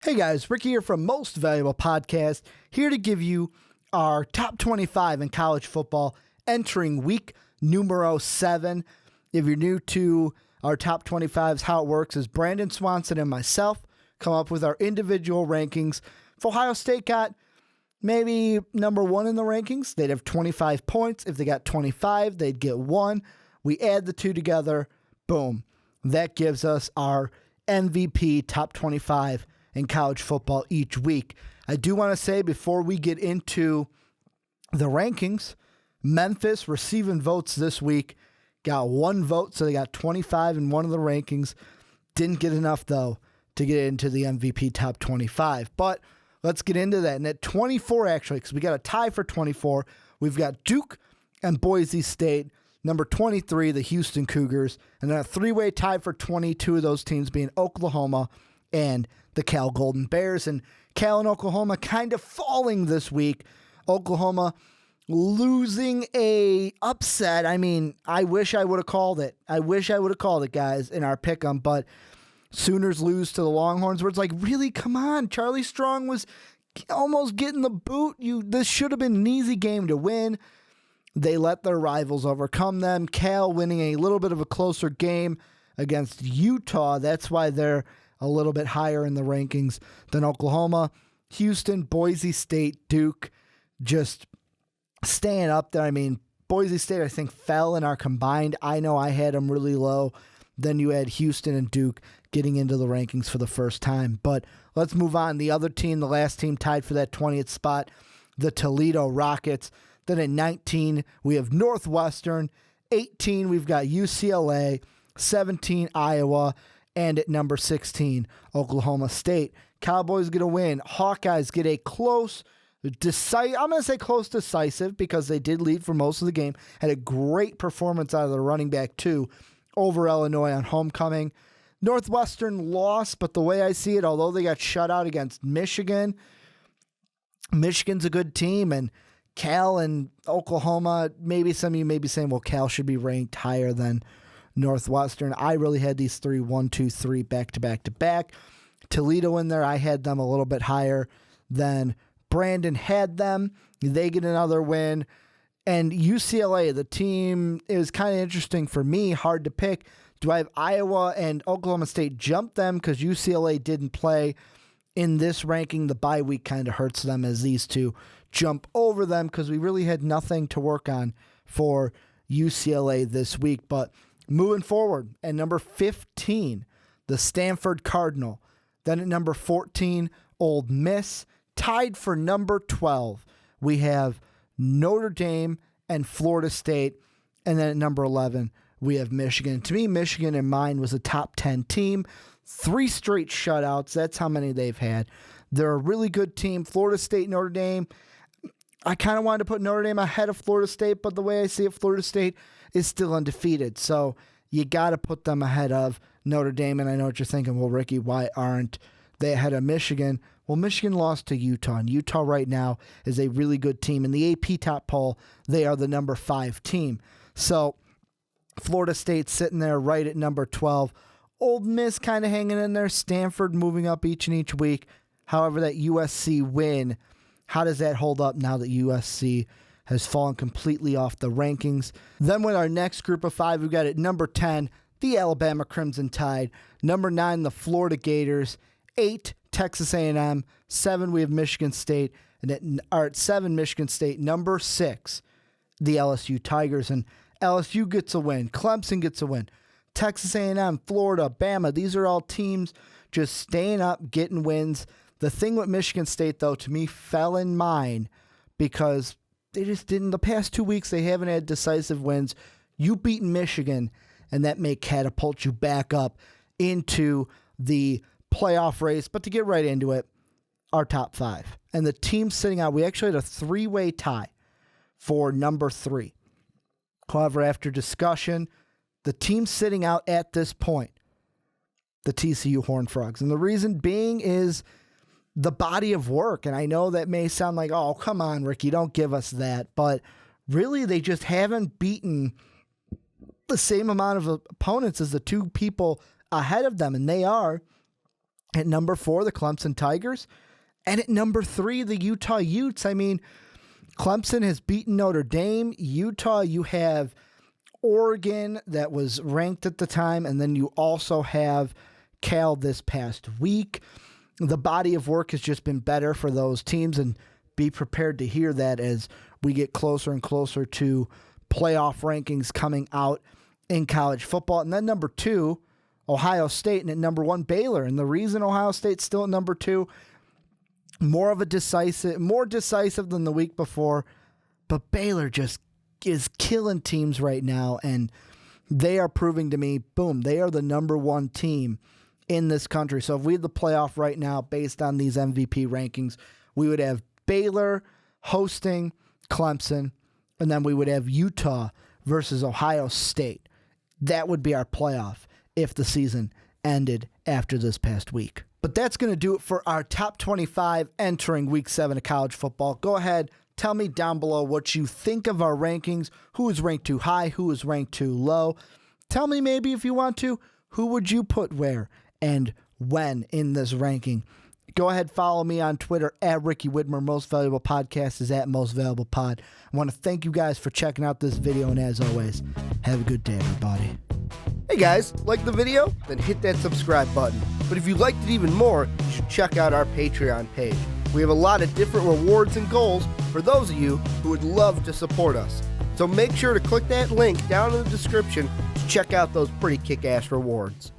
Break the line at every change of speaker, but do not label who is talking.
Hey guys, Ricky here from Most Valuable Podcast, here to give you our top 25 in college football entering week numero 7. If you're new to our top 25s, how it works is Brandon Swanson and myself come up with our individual rankings. If Ohio State got maybe number 1 in the rankings, they'd have 25 points. If they got 25, they'd get 1. We add the two together, boom. That gives us our MVP top 25 in college football each week. I do want to say before we get into the rankings, Memphis receiving votes this week got 1 vote, so they got 25 in one of the rankings. Didn't get enough, though, to get into the MVP top 25. But let's get into that. And at 24, actually, because we got a tie for 24, we've got Duke and Boise State. Number 23, the Houston Cougars. And then a 3-way tie for 22 of those teams being Oklahoma and the Cal Golden Bears. And Cal and Oklahoma kind of falling this week. Oklahoma losing a upset. I mean, I wish I would have called it. Guys, in our pick'em. But Sooners lose to the Longhorns, where it's like, really, come on. Charlie Strong was almost getting the boot. This should have been an easy game to win. They let their rivals overcome them. Cal winning a little bit of a closer game against Utah. That's why they're a little bit higher in the rankings than Oklahoma. Houston, Boise State, Duke just staying up there. I mean, Boise State, I think, fell in our combined. I know I had them really low. Then you had Houston and Duke getting into the rankings for the first time. But let's move on. The other team, the last team tied for that 20th spot, the Toledo Rockets. Then at 19, we have Northwestern. 18, we've got UCLA. 17, Iowa. And at number 16, Oklahoma State. Cowboys get a win. Hawkeyes get a close, I'm going to say close decisive, because they did lead for most of the game. Had a great performance out of the running back, too, over Illinois on homecoming. Northwestern lost, but the way I see it, although they got shut out against Michigan, Michigan's a good team, and Cal and Oklahoma, maybe some of you may be saying, well, Cal should be ranked higher than Northwestern. I really had these 3, 1, 2, 3 back to back to back. Toledo in there, I had them a little bit higher than Brandon had them. They get another win. And UCLA, the team, it was kind of interesting for me, hard to pick. Do I have Iowa and Oklahoma State jump them because UCLA didn't play in this ranking? The bye week kind of hurts them as these two jump over them because we really had nothing to work on for UCLA this week. But moving forward, at number 15, the Stanford Cardinal. Then at number 14, Ole Miss. Tied for number 12, we have Notre Dame and Florida State. And then at number 11, we have Michigan. To me, Michigan in mine was a top 10 team. 3 straight shutouts. That's how many they've had. They're a really good team. Florida State, Notre Dame. I kind of wanted to put Notre Dame ahead of Florida State, but the way I see it, Florida State is still undefeated. So you got to put them ahead of Notre Dame. And I know what you're thinking, well, Ricky, why aren't they ahead of Michigan? Well, Michigan lost to Utah, and Utah right now is a really good team. In the AP top poll, they are the number 5 team. So Florida State sitting there right at number 12. Ole Miss kind of hanging in there. Stanford moving up each and each week. However, that USC win, how does that hold up now that USC has fallen completely off the rankings? Then with our next group of 5, we've got at number 10, the Alabama Crimson Tide. Number 9, the Florida Gators. 8, Texas A&M. 7, we have Michigan State. And at 7, Michigan State. Number 6, the LSU Tigers. And LSU gets a win. Clemson gets a win. Texas A&M, Florida, Bama. These are all teams just staying up, getting wins. The thing with Michigan State, though, to me, fell in mine because they just didn't. The past 2 weeks, they haven't had decisive wins. You beat Michigan, and that may catapult you back up into the playoff race. But to get right into it, our top 5. And the team sitting out, we actually had a 3-way tie for number 3. However, after discussion, the team sitting out at this point, the TCU Horned Frogs. And the reason being is the body of work. And I know that may sound like, oh, come on, Ricky, don't give us that. But really, they just haven't beaten the same amount of opponents as the 2 people ahead of them. And they are At number 4, the Clemson Tigers. And at number 3, the Utah Utes. I mean, Clemson has beaten Notre Dame. Utah, you have Oregon that was ranked at the time, and then you also have Cal this past week. The body of work has just been better for those teams, and be prepared to hear that as we get closer and closer to playoff rankings coming out in college football. And then number 2, Ohio State, and at number 1, Baylor. And the reason Ohio State's still at number 2, more decisive than the week before, but Baylor just is killing teams right now, and they are proving to me, boom, they are the number 1 team in this country. So if we had the playoff right now based on these MVP rankings, we would have Baylor hosting Clemson, and then we would have Utah versus Ohio State. That would be our playoff if the season ended after this past week. But that's going to do it for our top 25 entering week 7 of college football. Go ahead, tell me down below what you think of our rankings. Who is ranked too high? Who is ranked too low? Tell me maybe if you want to, who would you put where and when in this ranking? Go ahead, follow me on Twitter at Ricky Widmer. Most Valuable Podcast is at Most Valuable Pod. I want to thank you guys for checking out this video, and as always, have a good day, everybody.
Hey guys, like the video? Then hit that subscribe button. But if you liked it even more, you should check out our Patreon page. We have a lot of different rewards and goals for those of you who would love to support us. So make sure to click that link down in the description to check out those pretty kick-ass rewards.